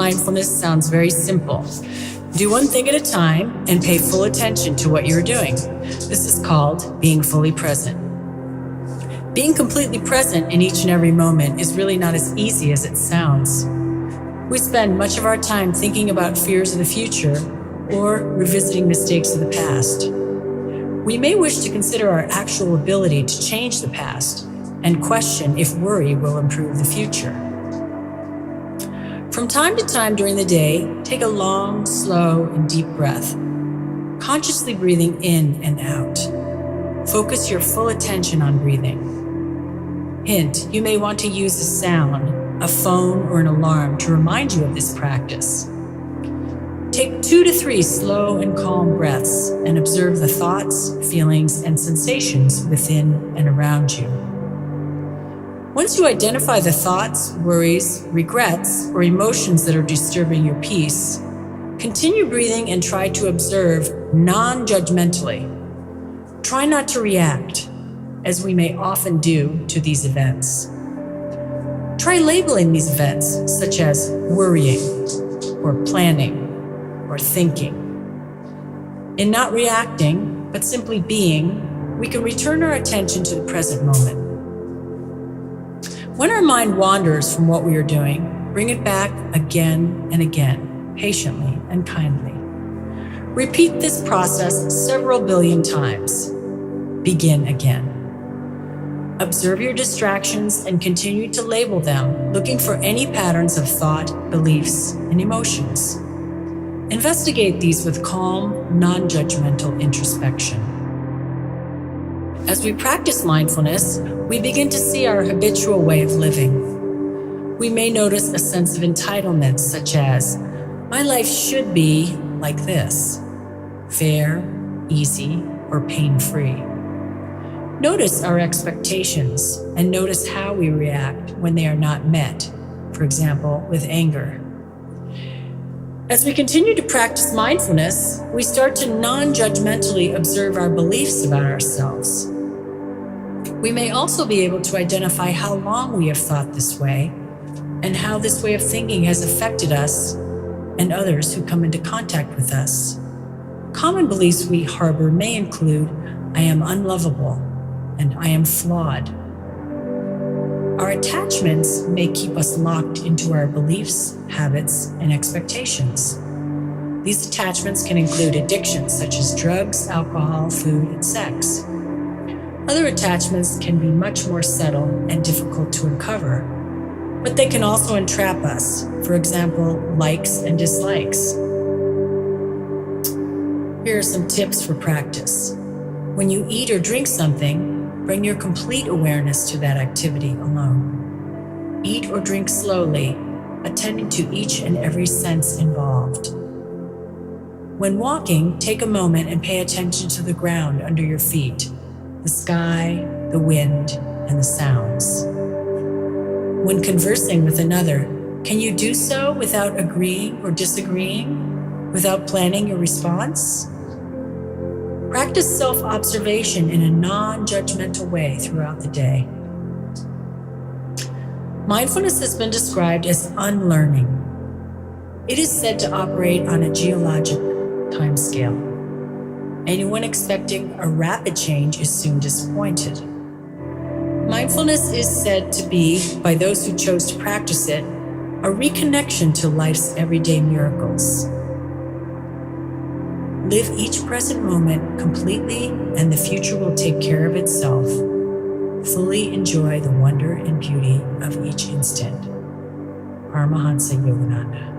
mindfulness sounds very simple. Do one thing at a time and pay full attention to what you're doing. This is called being fully present. Being completely present in each and every moment is really not as easy as it sounds. We spend much of our time thinking about fears of the future or revisiting mistakes of the past. We may wish to consider our actual ability to change the past and question if worry will improve the future. From time to time during the day, take a long, slow, and deep breath, consciously breathing in and out. Focus your full attention on breathing. Hint, you may want to use a sound, a phone, or an alarm to remind you of this practice. Take 2 to 3 slow and calm breaths and observe the thoughts, feelings, and sensations within and around you. Once you identify the thoughts, worries, regrets, or emotions that are disturbing your peace, continue breathing and try to observe non-judgmentally. Try not to react, as we may often do to these events. Try labeling these events, such as worrying, or planning, or thinking. In not reacting, but simply being, we can return our attention to the present moment. When our mind wanders from what we are doing, bring it back again and again, patiently and kindly. Repeat this process several billion times. Begin again. Observe your distractions and continue to label them, looking for any patterns of thought, beliefs, and emotions. Investigate these with calm, non-judgmental introspection. As we practice mindfulness, we begin to see our habitual way of living. We may notice a sense of entitlement, such as, my life should be like this, fair, easy, or pain-free. Notice our expectations and notice how we react when they are not met, for example, with anger. As we continue to practice mindfulness, we start to non-judgmentally observe our beliefs about ourselves. We may also be able to identify how long we have thought this way and how this way of thinking has affected us and others who come into contact with us. Common beliefs we harbor may include, I am unlovable, and I am flawed. Our attachments may keep us locked into our beliefs, habits, and expectations. These attachments can include addictions such as drugs, alcohol, food, and sex. Other attachments can be much more subtle and difficult to uncover, but they can also entrap us, for example, likes and dislikes. Here are some tips for practice. When you eat or drink something, bring your complete awareness to that activity alone. Eat or drink slowly, attending to each and every sense involved. When walking, take a moment and pay attention to the ground under your feet, the sky, the wind, and the sounds. When conversing with another, can you do so without agreeing or disagreeing, without planning your response? Practice self-observation in a non-judgmental way throughout the day. Mindfulness has been described as unlearning. It is said to operate on a geologic timescale. Anyone expecting a rapid change is soon disappointed. Mindfulness is said to be, by those who chose to practice it, a reconnection to life's everyday miracles. Live each present moment completely, and the future will take care of itself. Fully enjoy the wonder and beauty of each instant. Paramahansa Yogananda.